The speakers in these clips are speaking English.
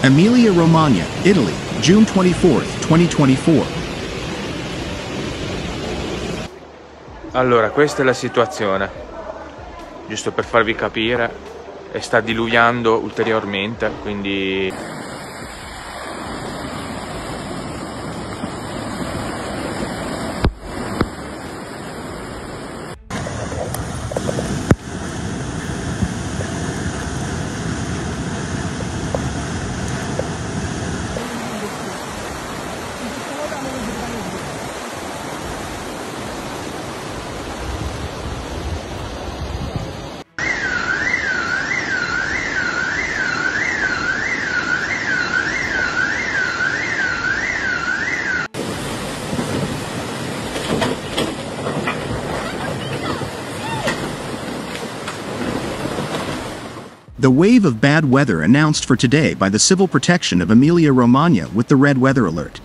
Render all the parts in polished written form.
Emilia-Romagna, Italy, June 24, 2024. Allora, questa è la situazione, giusto per farvi capire, e sta diluviando ulteriormente, quindi... The wave of bad weather announced for today by the Civil Protection of Emilia-Romagna with the red weather alert.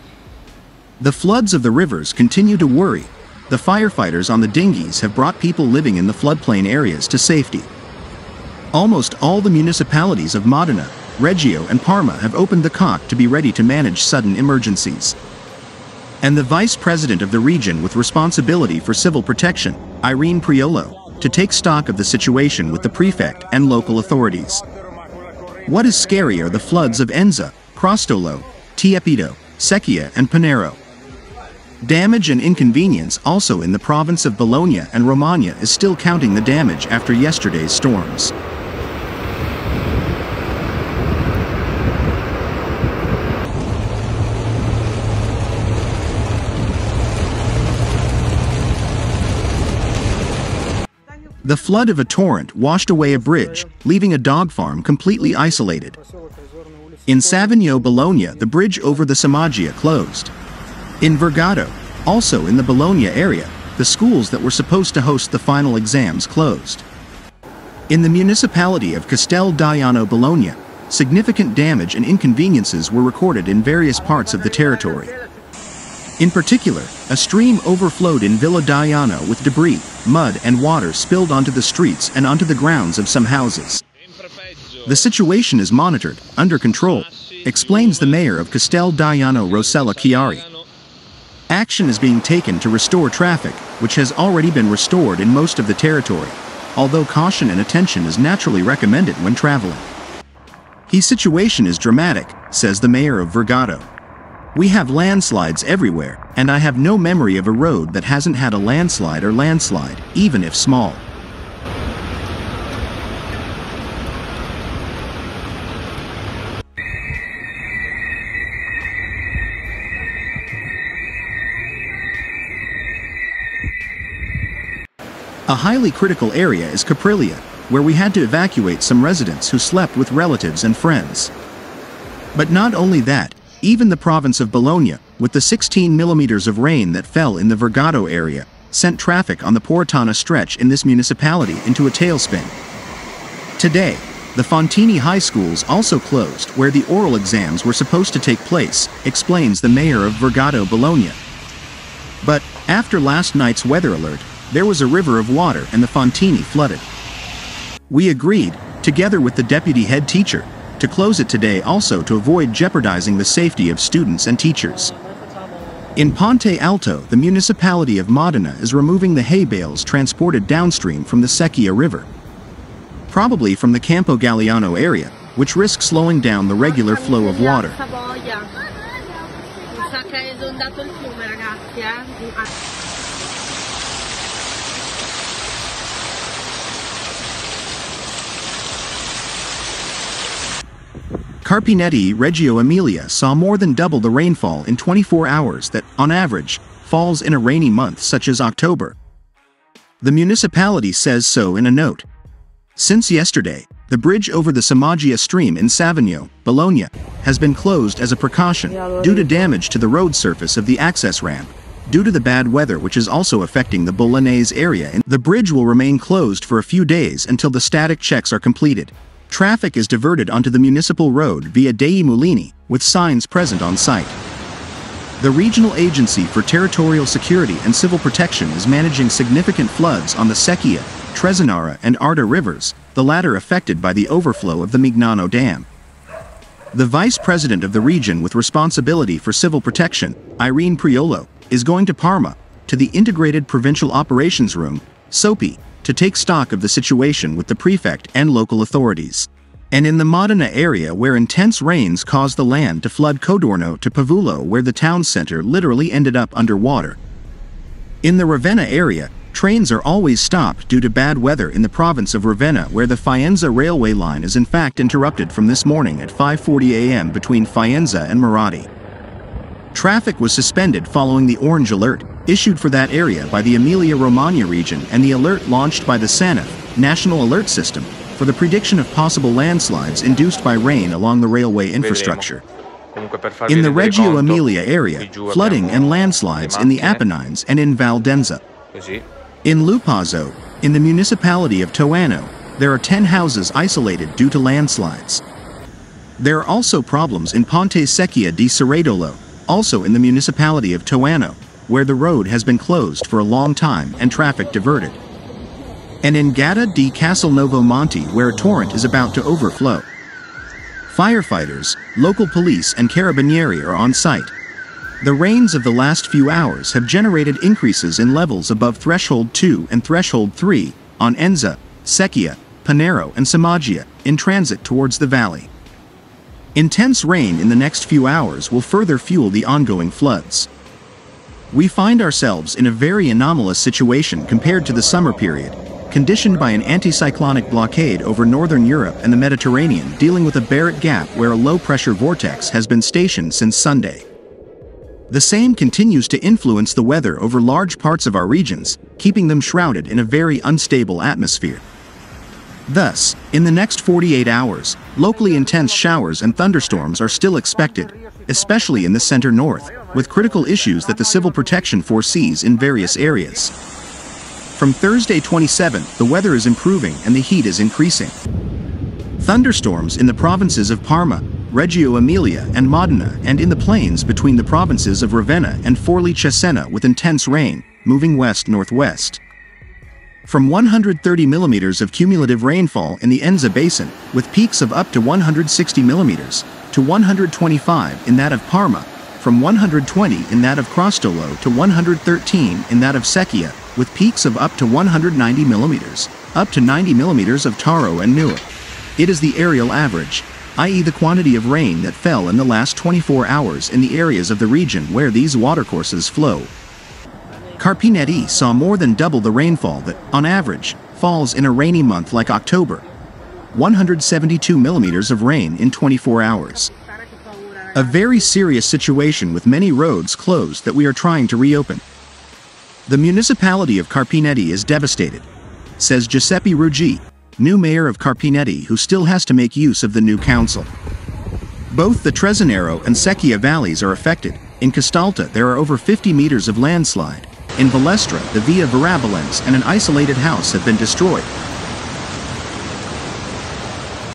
The floods of the rivers continue to worry. The firefighters on the dinghies have brought people living in the floodplain areas to safety. Almost all the municipalities of Modena, Reggio and Parma have opened the cock to be ready to manage sudden emergencies. And the vice president of the region with responsibility for civil protection, Irene Priolo, to take stock of the situation with the prefect and local authorities. What is scary are the floods of Enza, Crostolo, Tiepido, Secchia and Panaro. Damage and inconvenience also in the province of Bologna and Romagna is still counting the damage after yesterday's storms. The flood of a torrent washed away a bridge, leaving a dog farm completely isolated. In Savigno, Bologna, the bridge over the Somaggia closed. In Vergato, also in the Bologna area, the schools that were supposed to host the final exams closed. In the municipality of Casteldaiano, Bologna, significant damage and inconveniences were recorded in various parts of the territory. In particular, a stream overflowed in Villa Daiano with debris, mud and water spilled onto the streets and onto the grounds of some houses. The situation is monitored, under control, explains the mayor of Casteldaiano Rossella Chiari. Action is being taken to restore traffic, which has already been restored in most of the territory, although caution and attention is naturally recommended when traveling. The situation is dramatic, says the mayor of Vergato. We have landslides everywhere, and I have no memory of a road that hasn't had a landslide, even if small. A highly critical area is Caprilia, where we had to evacuate some residents who slept with relatives and friends. But not only that, even the province of Bologna, with the 16 millimeters of rain that fell in the Vergato area, sent traffic on the Portana stretch in this municipality into a tailspin. Today, the Fontini High Schools also closed where the oral exams were supposed to take place, explains the mayor of Vergato, Bologna. But, after last night's weather alert, there was a river of water and the Fontini flooded. We agreed, together with the deputy head teacher, to close it today also to avoid jeopardizing the safety of students and teachers. In Ponte Alto, the municipality of Modena is removing the hay bales transported downstream from the Secchia River. Probably from the Campo Galliano area, which risks slowing down the regular flow of water. Carpinetti, Reggio Emilia saw more than double the rainfall in 24 hours that, on average, falls in a rainy month such as October. The municipality says so in a note. Since yesterday, the bridge over the Somaggia stream in Savigno, Bologna, has been closed as a precaution due to damage to the road surface of the access ramp. Due to the bad weather which is also affecting the Bolognese area, the bridge will remain closed for a few days until the static checks are completed. Traffic is diverted onto the municipal road via dei Mulini, with signs present on site. The Regional Agency for Territorial Security and Civil Protection is managing significant floods on the Secchia, Tresinara and Arda rivers, the latter affected by the overflow of the Mignano Dam. The vice president of the region with responsibility for civil protection, Irene Priolo, is going to Parma, to the Integrated Provincial Operations Room, SOPI, to take stock of the situation with the prefect and local authorities. And in the Modena area where intense rains caused the land to flood Codorno to Pavulo, where the town center literally ended up underwater. In the Ravenna area, trains are always stopped due to bad weather in the province of Ravenna, where the Faenza railway line is in fact interrupted from this morning at 5:40 a.m. between Faenza and Marati. Traffic was suspended following the orange alert, issued for that area by the Emilia-Romagna region, and the alert launched by the SANIF, National Alert System, for the prediction of possible landslides induced by rain along the railway infrastructure. In the Reggio Emilia area, flooding and landslides in the Apennines and in Val d'Enza. In Lupazzo, in the municipality of Toano, there are 10 houses isolated due to landslides. There are also problems in Ponte Secchia di Ceredolo, also in the municipality of Toano, where the road has been closed for a long time and traffic diverted. And in Gatta di Castelnuovo Monte, where a torrent is about to overflow. Firefighters, local police and carabinieri are on site. The rains of the last few hours have generated increases in levels above threshold 2 and threshold 3 on Enza, Secchia, Panaro and Somaggia, in transit towards the valley. Intense rain in the next few hours will further fuel the ongoing floods. We find ourselves in a very anomalous situation compared to the summer period, conditioned by an anticyclonic blockade over northern Europe and the Mediterranean, dealing with a Barrett Gap where a low-pressure vortex has been stationed since Sunday. The same continues to influence the weather over large parts of our regions, keeping them shrouded in a very unstable atmosphere. Thus, in the next 48 hours, locally intense showers and thunderstorms are still expected, especially in the center north, with critical issues that the Civil Protection foresees in various areas. From Thursday 27th, the weather is improving and the heat is increasing. Thunderstorms in the provinces of Parma, Reggio Emilia and Modena, and in the plains between the provinces of Ravenna and Forlì-Cesena, with intense rain, moving west-northwest. From 130 millimeters of cumulative rainfall in the Enza Basin, with peaks of up to 160 millimeters, to 125 in that of Parma, from 120 in that of Crostolo to 113 in that of Secchia, with peaks of up to 190 millimeters, up to 90 millimeters of Taro and Newark. It is the areal average, i.e. the quantity of rain that fell in the last 24 hours in the areas of the region where these watercourses flow. Carpinetti saw more than double the rainfall that, on average, falls in a rainy month like October. 172 millimeters of rain in 24 hours. A very serious situation with many roads closed that we are trying to reopen. The municipality of Carpinetti is devastated, says Giuseppe Ruggi, new mayor of Carpinetti, who still has to make use of the new council. Both the Tresanero and Secchia valleys are affected. In Castalta there are over 50 meters of landslide. In Valestra, the Via Virabolens and an isolated house have been destroyed,